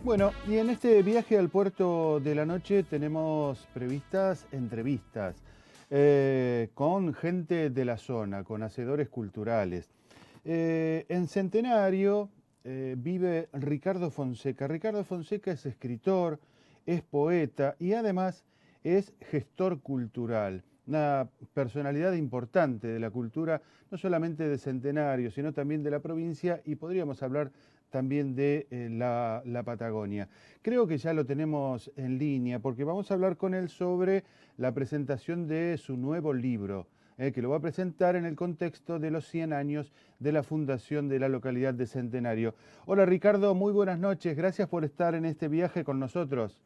Bueno, y en este viaje al puerto de la noche tenemos previstas entrevistas con gente de la zona, con hacedores culturales. En Centenario vive Ricardo Fonseca. Ricardo Fonseca es escritor, es poeta y además es gestor cultural, una personalidad importante de la cultura, no solamente de Centenario, sino también de la provincia y podríamos hablar también de la Patagonia. Creo que ya lo tenemos en línea porque vamos a hablar con él sobre la presentación de su nuevo libro, que lo va a presentar en el contexto de los 100 años de la fundación de la localidad de Centenario. Hola Ricardo, muy buenas noches, gracias por estar en este viaje con nosotros.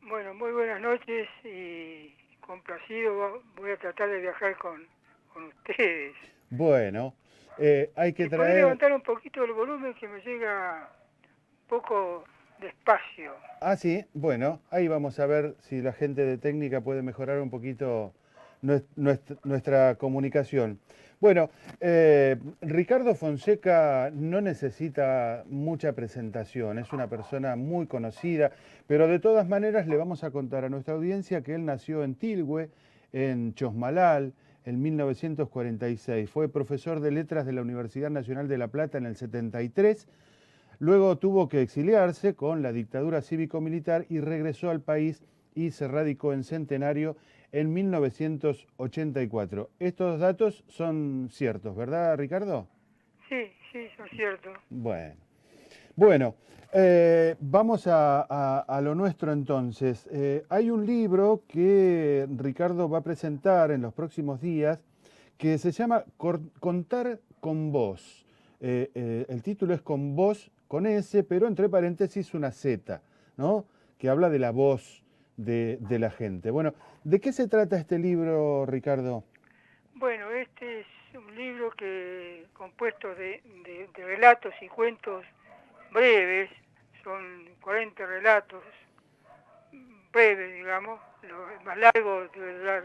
Bueno, muy buenas noches y complacido voy a tratar de viajar con ustedes. Bueno, hay que Si podés traer... levantar un poquito el volumen que me llega un poco despacio. Ah, sí, bueno, ahí vamos a ver si la gente de técnica puede mejorar un poquito nuestra comunicación. Bueno, Ricardo Fonseca no necesita mucha presentación, es una persona muy conocida, pero de todas maneras le vamos a contar a nuestra audiencia que él nació en Tilgüe, en Chosmalal, en 1946. Fue profesor de letras de la Universidad Nacional de La Plata en el 73. Luego tuvo que exiliarse con la dictadura cívico-militar y regresó al país y se radicó en Centenario en 1984. Estos datos son ciertos, ¿verdad, Ricardo? Sí, sí, eso es cierto. Bueno, bueno, vamos a lo nuestro entonces. Hay un libro que Ricardo va a presentar en los próximos días que se llama Contar con vos. El título es Con vos, con S, pero entre paréntesis una Z, ¿no? Que habla de la voz de la gente. Bueno, ¿de qué se trata este libro, Ricardo? Bueno, este es un libro que compuesto de relatos y cuentos breves, son 40 relatos breves, digamos, el más largo debe durar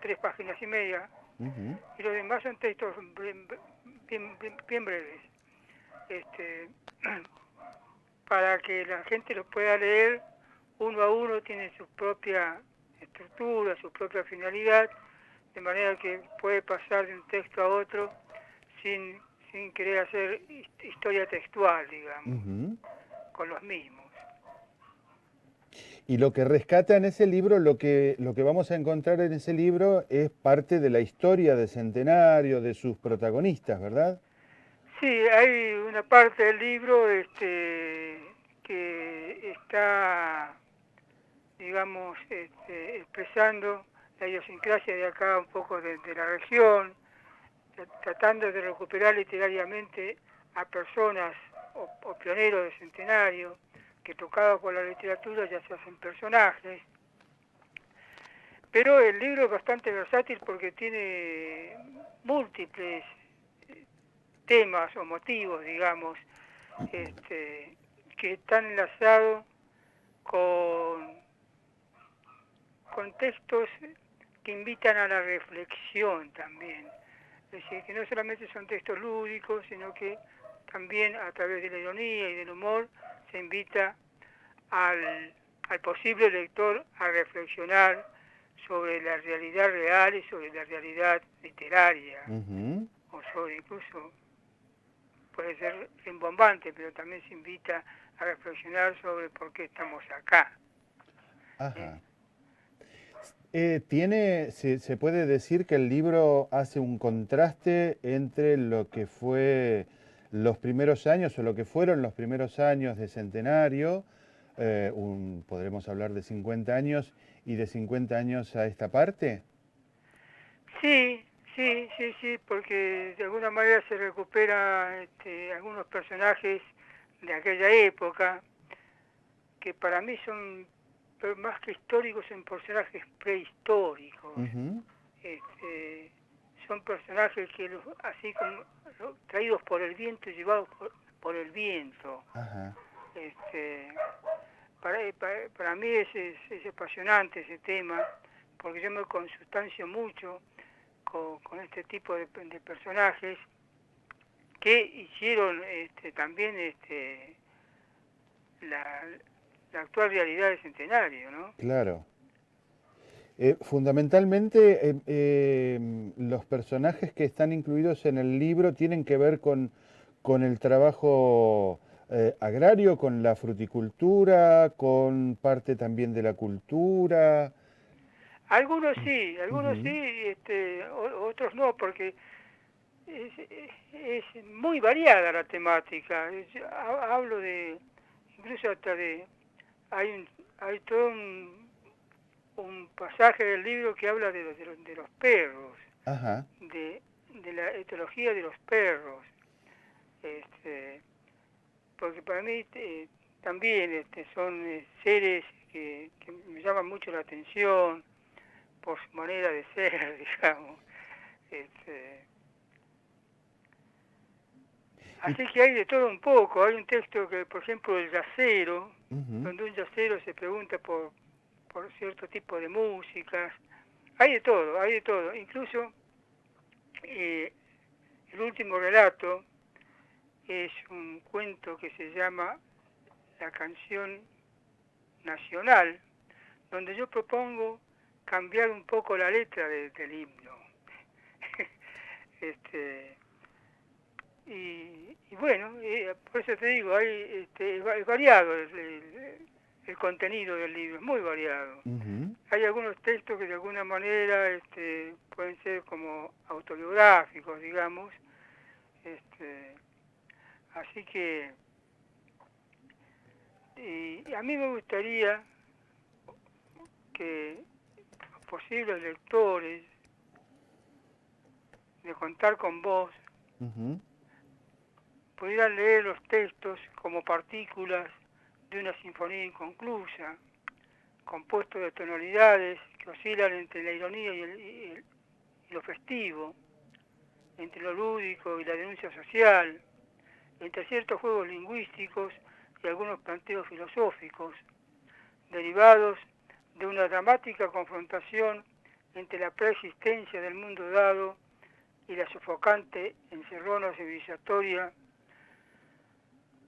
3 páginas y media, Ujú. y los demás son textos bien breves, este, para que la gente los pueda leer uno a uno, tiene su propia estructura, su propia finalidad, de manera que puede pasar de un texto a otro sin, sin querer hacer historia textual, digamos, Ujú. con los mismos. Y lo que rescata en ese libro, lo que vamos a encontrar en ese libro es parte de la historia de Centenario, de sus protagonistas, ¿verdad? Sí, hay una parte del libro que está, digamos, expresando la idiosincrasia de acá, un poco de la región, tratando de recuperar literariamente a personas o pioneros de Centenario, que tocados por la literatura ya se hacen personajes. Pero el libro es bastante versátil porque tiene múltiples temas o motivos, digamos, este, que están enlazados con, con textos que invitan a la reflexión también. Es decir, que no solamente son textos lúdicos, sino que también a través de la ironía y del humor se invita al, al posible lector a reflexionar sobre la realidad real y sobre la realidad literaria, Ujú. o sobre incluso, puede ser rimbombante, pero también se invita a reflexionar sobre por qué estamos acá. ¿Eh? Ajá. Se puede decir que el libro hace un contraste entre lo que fue los primeros años o lo que fueron los primeros años de Centenario, podremos hablar de 50 años y de 50 años a esta parte. Sí, sí, sí, sí, porque de alguna manera se recupera algunos personajes de aquella época, que para mí son más que históricos, son personajes prehistóricos. Ujú. Este, son personajes que, así como traídos por el viento y llevados por el viento. Ajá. Este, para mí es apasionante ese tema, porque yo me consustancio mucho con este tipo de personajes que hicieron también la, la actual realidad del centenario, ¿no? Claro. Fundamentalmente, los personajes que están incluidos en el libro tienen que ver con el trabajo agrario, con la fruticultura, con parte también de la cultura. Algunos Ujú. sí, otros no, porque es muy variada la temática. Hablo de, incluso hasta de, hay todo un pasaje del libro que habla de los perros, Ajá. de, de la etología de los perros, este, porque para mí también son seres que me llaman mucho la atención por su manera de ser, digamos. Este, Y, Así que hay de todo un poco. Hay un texto que, por ejemplo, el yacero, ujú. donde un yacero se pregunta por cierto tipo de músicas. Hay de todo, hay de todo. Incluso eh, el último relato es un cuento que se llama La canción nacional, donde yo propongo cambiar un poco la letra del himno. este, y bueno, por eso te digo, es variado el contenido del libro, es muy variado. Ujú. Hay algunos textos que de alguna manera pueden ser como autobiográficos, digamos. Este, Así que y a mí me gustaría que los posibles lectores de Contar con Vos Ujú. pudieran leer los textos como partículas de una sinfonía inconclusa, compuesto de tonalidades que oscilan entre la ironía y lo festivo, entre lo lúdico y la denuncia social, entre ciertos juegos lingüísticos y algunos planteos filosóficos, derivados de una dramática confrontación entre la preexistencia del mundo dado y la sofocante encerrona civilizatoria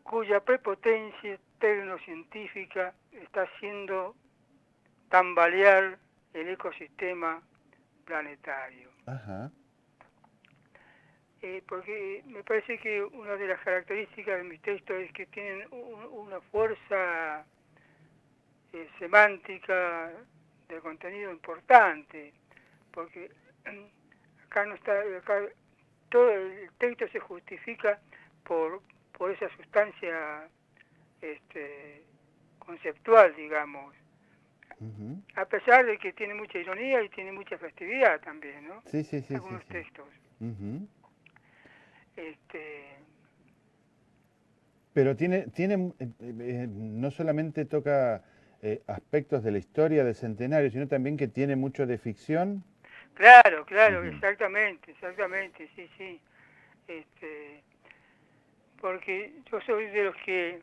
cuya prepotencia tecnocientífica está haciendo tambalear el ecosistema planetario. Ajá. Porque me parece que una de las características de mis textos es que tienen una fuerza semántica de contenido importante, porque acá no está, acá todo el texto se justifica por, por esa sustancia conceptual, digamos, Ujú. a pesar de que tiene mucha ironía y tiene mucha festividad también, ¿no? Sí, sí, sí, sí, Algunos sí. textos. Ujú. Este, Pero no solamente toca aspectos de la historia del centenario, sino también que tiene mucho de ficción. claro, claro, Ujú. exactamente, sí, sí. Este, Porque yo soy de los que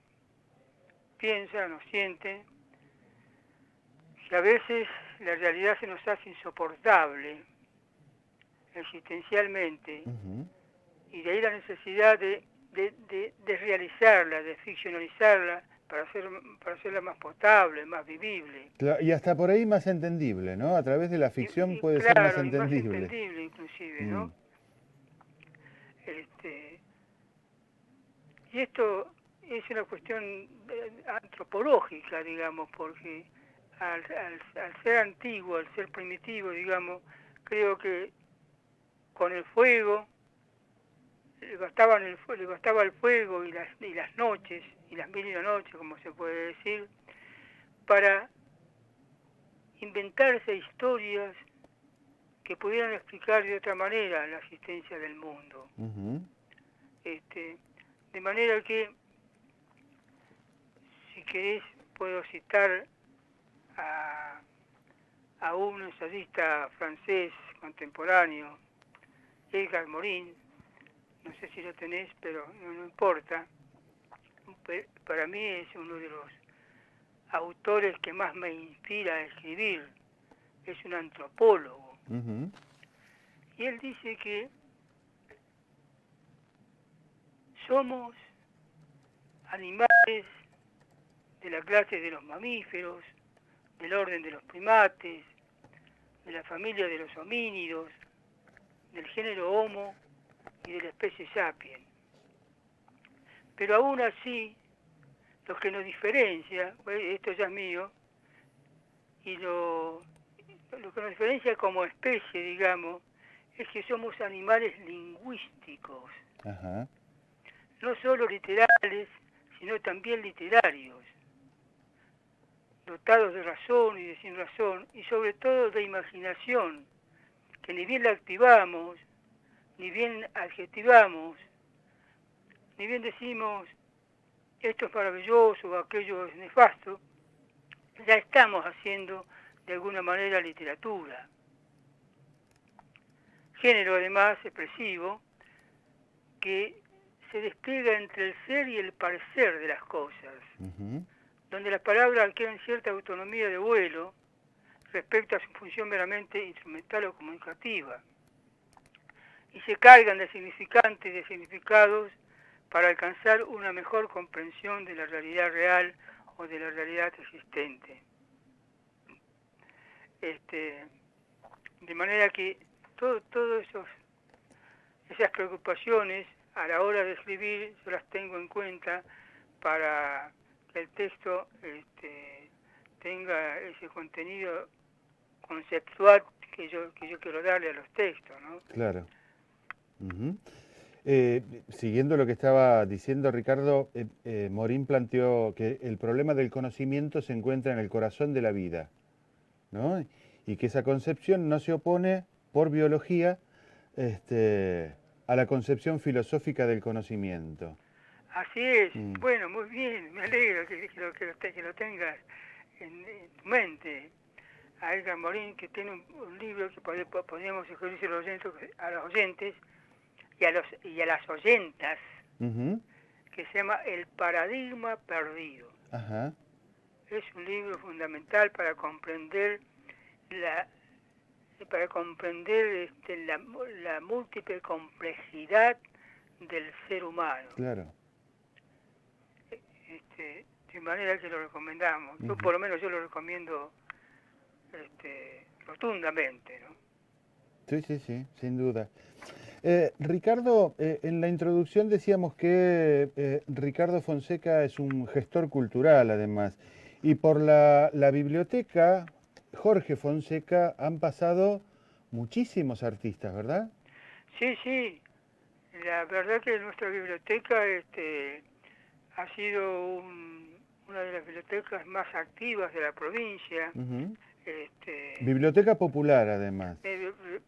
piensan o sienten que a veces la realidad se nos hace insoportable existencialmente, Ujú. y de ahí la necesidad de realizarla, de ficcionalizarla para hacerla más potable, más vivible. Y hasta por ahí más entendible, ¿no? A través de la ficción Y puede ser más claro, y más entendible. entendible inclusive, Mm. ¿no? Este, y esto es una cuestión antropológica, digamos, porque al ser antiguo, al ser primitivo, digamos, creo que con el fuego, le bastaba el fuego y las noches, y las mil y una noches, como se puede decir, para inventarse historias que pudieran explicar de otra manera la existencia del mundo. Ujú. Este, de manera que, si querés, puedo citar a, a un ensayista francés contemporáneo, Edgar Morin, no sé si lo tenés, pero no importa. Para mí es uno de los autores que más me inspira a escribir, es un antropólogo. Ujú. Y él dice que somos animales de la clase de los mamíferos, del orden de los primates, de la familia de los homínidos, del género Homo y de la especie Sapiens. Pero aún así, lo que nos diferencia, esto ya es mío, y lo que nos diferencia como especie, digamos, es que somos animales lingüísticos. Ajá. No solo literales, sino también literarios, dotados de razón y de sin razón, y sobre todo de imaginación, que ni bien la activamos, ni bien adjetivamos, ni bien decimos esto es maravilloso o aquello es nefasto, ya estamos haciendo de alguna manera literatura. Género además expresivo que se despliega entre el ser y el parecer de las cosas, donde las palabras adquieren cierta autonomía de vuelo respecto a su función meramente instrumental o comunicativa, y se cargan de significantes y de significados para alcanzar una mejor comprensión de la realidad real o de la realidad existente. De manera que todas esas preocupaciones a la hora de escribir yo las tengo en cuenta para que el texto tenga ese contenido conceptual que yo quiero darle a los textos, ¿no? Claro. Siguiendo lo que estaba diciendo Ricardo, Morín planteó que el problema del conocimiento se encuentra en el corazón de la vida, ¿no? Y que esa concepción no se opone por biología a la concepción filosófica del conocimiento. Así es. Bueno, muy bien, me alegro que lo tengas en tu mente. A Edgar Morin, que tiene un libro que podríamos escribirse a los oyentes y a las oyentas, que se llama El paradigma perdido. Ajá. Es un libro fundamental para comprender la múltiple complejidad del ser humano. Claro. De manera que lo recomendamos. Yo por lo menos yo lo recomiendo rotundamente, ¿no? Sí, sin duda. Ricardo, en la introducción decíamos que Ricardo Fonseca es un gestor cultural, además, y por la biblioteca Jorge Fonseca han pasado muchísimos artistas, ¿verdad? Sí. La verdad que nuestra biblioteca ha sido una de las bibliotecas más activas de la provincia. Biblioteca popular, además.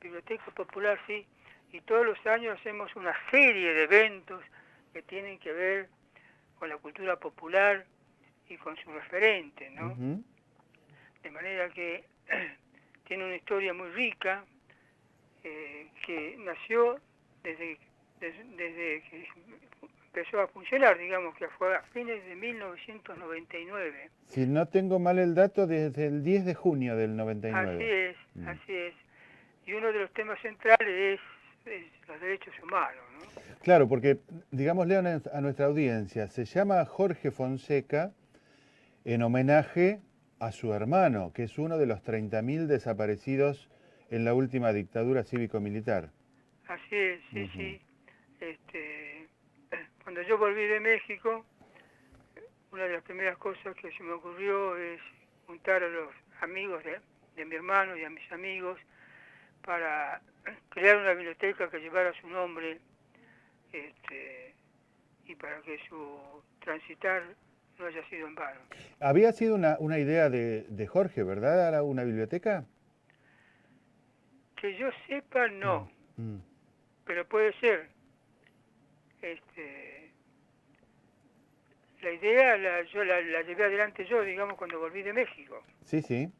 Biblioteca popular, sí. Y todos los años hacemos una serie de eventos que tienen que ver con la cultura popular y con su referente, ¿no? De manera que tiene una historia muy rica que nació desde que empezó a funcionar, digamos que fue a fines de 1999. Si no tengo mal el dato, desde el 10 de junio del 99. Así es. Y uno de los temas centrales es los derechos humanos, ¿no? Claro, porque, digámosle a nuestra audiencia, se llama Jorge Fonseca en homenaje a su hermano, que es uno de los 30.000 desaparecidos en la última dictadura cívico-militar. Así es, sí. Cuando yo volví de México, una de las primeras cosas que se me ocurrió es juntar a los amigos de mi hermano y a mis amigos para crear una biblioteca que llevara su nombre y para que su transitar no haya sido en vano. Había sido una idea de Jorge, ¿verdad? ¿Una biblioteca? Que yo sepa, no. Pero puede ser. La idea la llevé adelante yo, digamos, cuando volví de México. Sí.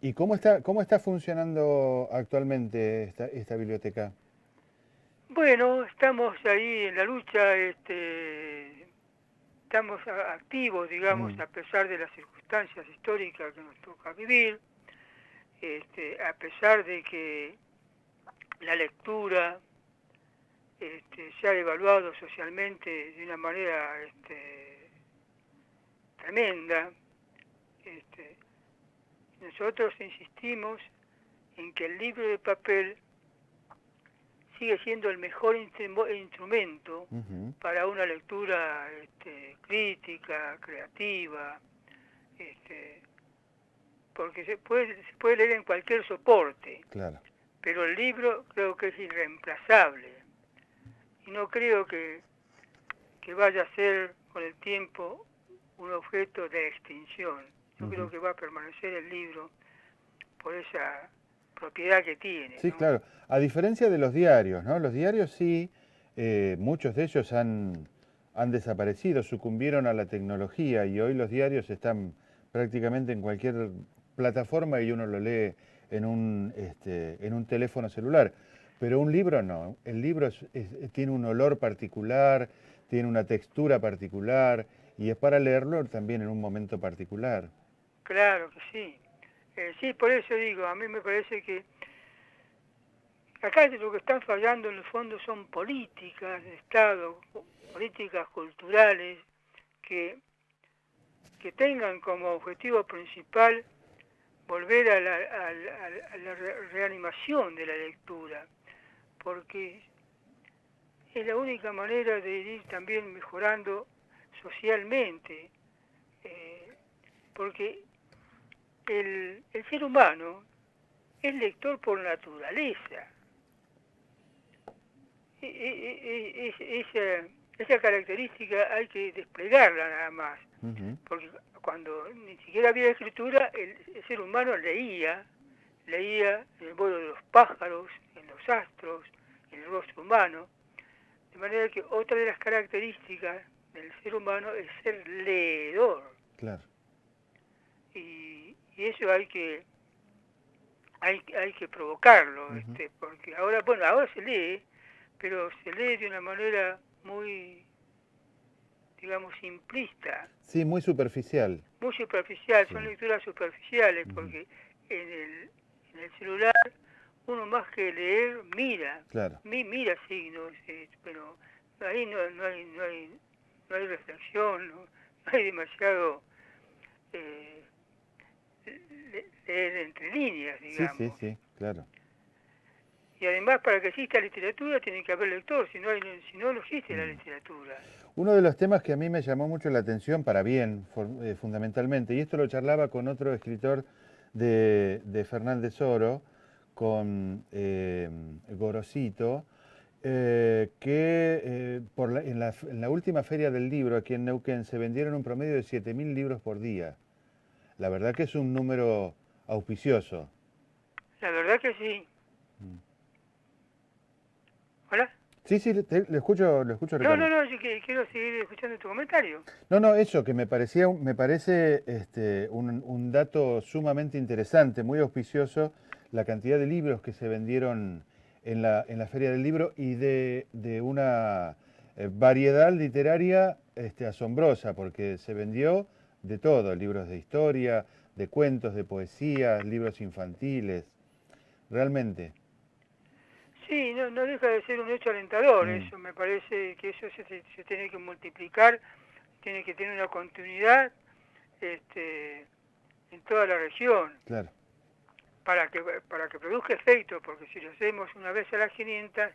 ¿Y cómo está funcionando actualmente esta biblioteca? Bueno, estamos ahí en la lucha, estamos activos, digamos, a pesar de las circunstancias históricas que nos toca vivir, a pesar de que la lectura se ha devaluado socialmente de una manera tremenda. Nosotros insistimos en que el libro de papel sigue siendo el mejor instrumento para una lectura crítica, creativa, porque se puede leer en cualquier soporte, claro. pero el libro creo que es irreemplazable y no creo que vaya a ser con el tiempo un objeto de extinción. Yo creo que va a permanecer el libro por esa propiedad que tiene. Sí, ¿no? claro. A diferencia de los diarios, ¿no? Los diarios sí, muchos de ellos han desaparecido, sucumbieron a la tecnología y hoy los diarios están prácticamente en cualquier plataforma y uno lo lee en un teléfono celular. Pero un libro no. El libro tiene un olor particular, tiene una textura particular y es para leerlo también en un momento particular. Claro que sí. Sí, por eso digo, a mí me parece que acá lo que están fallando en el fondo son políticas de Estado, políticas culturales que tengan como objetivo principal volver a la reanimación de la lectura, porque es la única manera de ir también mejorando socialmente, porque el ser humano es lector por naturaleza. Esa característica hay que desplegarla nada más, porque cuando ni siquiera había escritura, el ser humano leía en el vuelo de los pájaros, en los astros, en el rostro humano, de manera que otra de las características del ser humano es ser leedor. Claro. Y eso hay que provocarlo, porque ahora se lee, pero se lee de una manera muy, digamos, simplista. Sí, muy superficial. Muy superficial, Sí. Son lecturas superficiales, porque en el celular uno más que leer mira, claro. Mira signos, pero ahí no hay reflexión, no hay demasiado leer entre líneas, digamos. Sí, claro. Y además, para que exista literatura tiene que haber lector, si no existe la literatura. Uno de los temas que a mí me llamó mucho la atención, para bien, fundamentalmente, y esto lo charlaba con otro escritor de Fernández Oro, con Gorosito, que en la última feria del libro aquí en Neuquén se vendieron un promedio de 7.000 libros por día. La verdad que es un número auspicioso. La verdad que sí. ¿Hola? Sí, lo escucho, Ricardo. No, yo quiero seguir escuchando tu comentario. No, eso, que me parece un dato sumamente interesante, muy auspicioso, la cantidad de libros que se vendieron en la Feria del Libro y de una variedad literaria asombrosa, porque se vendió de todo, libros de historia, de cuentos, de poesía, libros infantiles, realmente. Sí, no deja de ser un hecho alentador, eso me parece que eso se tiene que multiplicar, tiene que tener una continuidad en toda la región. Claro. Para que produzca efecto, porque si lo hacemos una vez a las 500,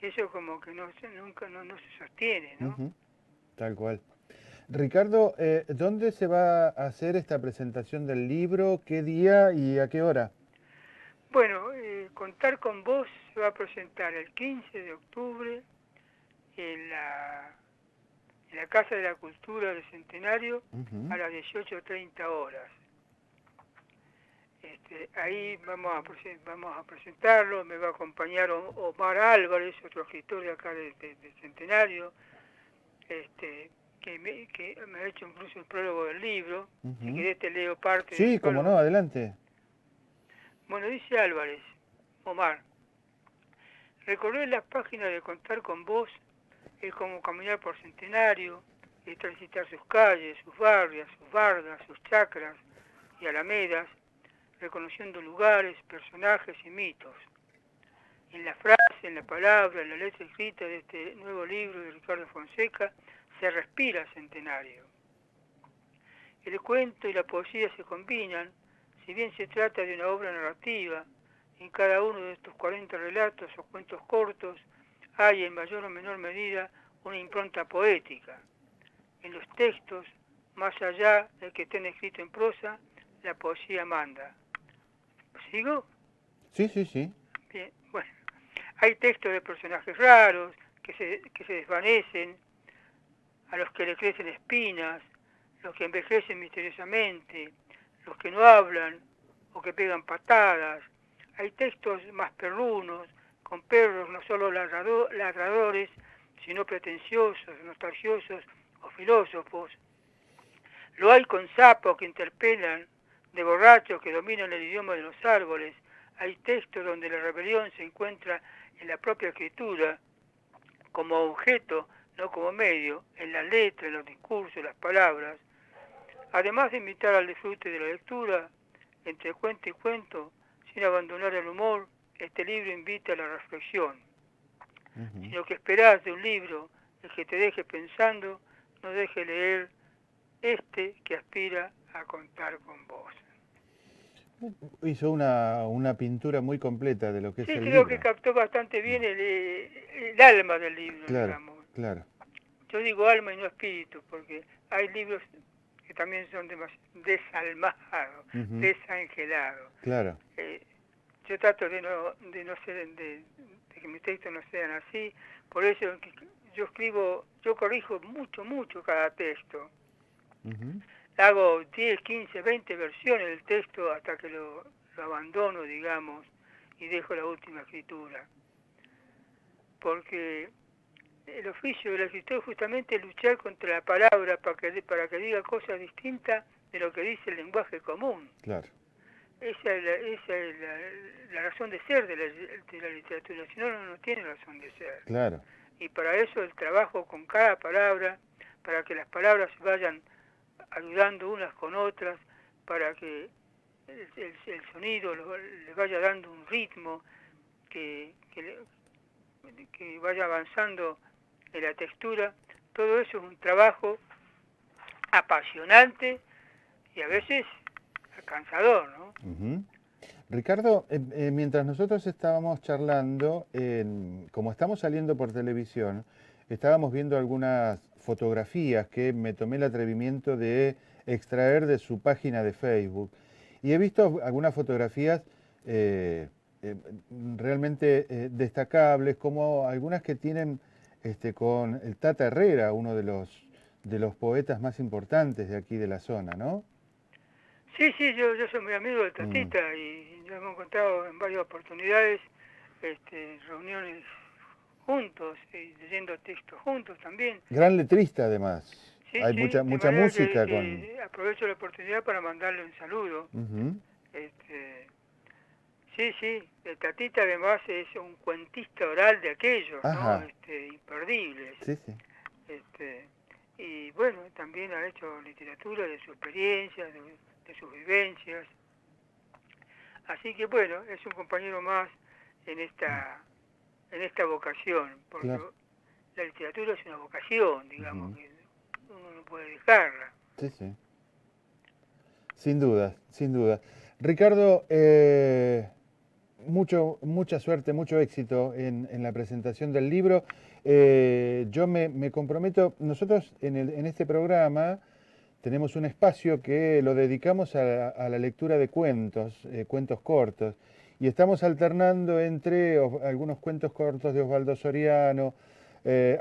eso como que nunca se sostiene, ¿no? Tal cual. Ricardo, ¿dónde se va a hacer esta presentación del libro? ¿Qué día y a qué hora? Bueno, Contar con Vos se va a presentar el 15 de octubre en la Casa de la Cultura del Centenario a las 18:30 horas. Ahí vamos a presentarlo, me va a acompañar Omar Álvarez, otro escritor de acá del Centenario, que me ha hecho incluso el prólogo del libro. Si querés te leo parte. Sí, cómo no, adelante. Bueno, dice Álvarez, Omar: recorrer las páginas de Contar con Vos es como caminar por Centenario, es transitar sus calles, sus barrios, sus bardas, sus chacras y alamedas, reconociendo lugares, personajes y mitos. En la frase en la palabra, en la letra escrita de este nuevo libro de Ricardo Fonseca, se respira centenario. El cuento y la poesía se combinan, si bien se trata de una obra narrativa. En cada uno de estos 40 relatos o cuentos cortos hay en mayor o menor medida una impronta poética. En los textos, más allá de que estén escritos en prosa, la poesía manda. ¿Sigo? Sí, sí, sí. Bien, bueno. Hay textos de personajes raros que se desvanecen, a los que le crecen espinas, los que envejecen misteriosamente, los que no hablan o que pegan patadas. Hay textos más perrunos, con perros no solo ladradores, sino pretenciosos, nostalgiosos o filósofos. Lo hay con sapos que interpelan, de borrachos que dominan el idioma de los árboles. Hay textos donde la rebelión se encuentra en la propia escritura, como objeto, no como medio, en la letra, en los discursos, las palabras. Además de invitar al disfrute de la lectura, entre cuento y cuento, sin abandonar el humor, este libro invita a la reflexión. Si lo que esperás de un libro es que te deje pensando, no deje leer este que aspira a contar con vos. Hizo una pintura muy completa de lo que es Sí, el creo libro. que captó bastante bien el alma del libro, Claro, digamos. claro. Yo digo alma y no espíritu, porque hay libros que también son desalmados, desangelados. Claro. Yo trato de no ser, de que mis textos no sean así, por eso yo corrijo mucho cada texto. Hago 10, 15, 20 versiones del texto hasta que lo abandono, digamos, y dejo la última escritura. Porque el oficio del escritor justamente es luchar contra la palabra para que diga cosas distintas de lo que dice el lenguaje común. Claro. Esa es la razón de ser de la literatura, si no, no tiene razón de ser. Claro. Y para eso el trabajo con cada palabra, para que las palabras se vayan ayudando unas con otras, para que el sonido le vaya dando un ritmo, que vaya avanzando en la textura. Todo eso es un trabajo apasionante y a veces cansador, ¿no? Ricardo, mientras nosotros estábamos charlando, como estamos saliendo por televisión, estábamos viendo algunas fotografías que me tomé el atrevimiento de extraer de su página de Facebook. Y he visto algunas fotografías realmente destacables, como algunas que tienen con el Tata Herrera, uno de los poetas más importantes de aquí de la zona, ¿no? Sí, yo soy muy amigo de Tatita y nos hemos encontrado en varias oportunidades, reuniones juntos, leyendo textos juntos también. Gran letrista además. Sí, Hay mucha música con... Aprovecho la oportunidad para mandarle un saludo. Sí, el Tatita además es un cuentista oral de aquellos, ¿no? Imperdibles. Sí. Y bueno, también ha hecho literatura de su experiencia, de sus vivencias. Así que bueno, es un compañero más en esta vocación, porque claro, la literatura es una vocación, digamos, que uno no puede dejarla. Sí. Sin duda. Ricardo, mucha suerte, mucho éxito en la presentación del libro. Yo me comprometo, nosotros en este programa tenemos un espacio que lo dedicamos a la lectura de cuentos cortos, y estamos alternando entre algunos cuentos cortos de Osvaldo Soriano,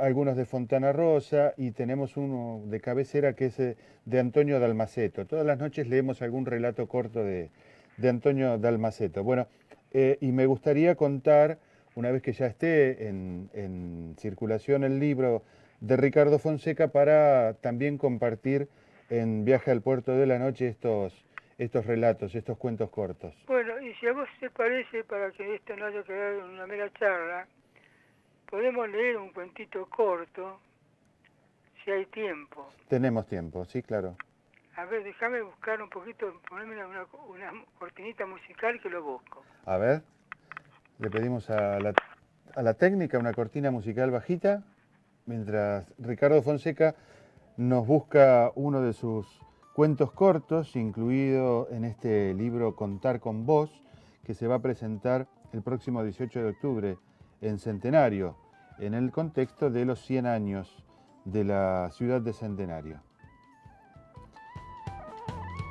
algunos de Fontana Rosa, y tenemos uno de cabecera que es de Antonio Dalmaceto. Todas las noches leemos algún relato corto de Antonio Dalmaceto. Bueno, y me gustaría contar, una vez que ya esté en circulación el libro de Ricardo Fonseca, para también compartir en Viaje al Puerto de la Noche estos relatos, estos cuentos cortos. Bueno, y si a vos te parece, para que esto no haya quedado en una mera charla, podemos leer un cuentito corto, si hay tiempo. Tenemos tiempo, sí, claro. A ver, déjame buscar un poquito, ponerme una cortinita musical que lo busco. A ver, le pedimos a a la técnica una cortina musical bajita, mientras Ricardo Fonseca nos busca uno de sus cuentos cortos, incluido en este libro Contar con Vos, que se va a presentar el próximo 18 de octubre en Centenario, en el contexto de los 100 años de la ciudad de Centenario.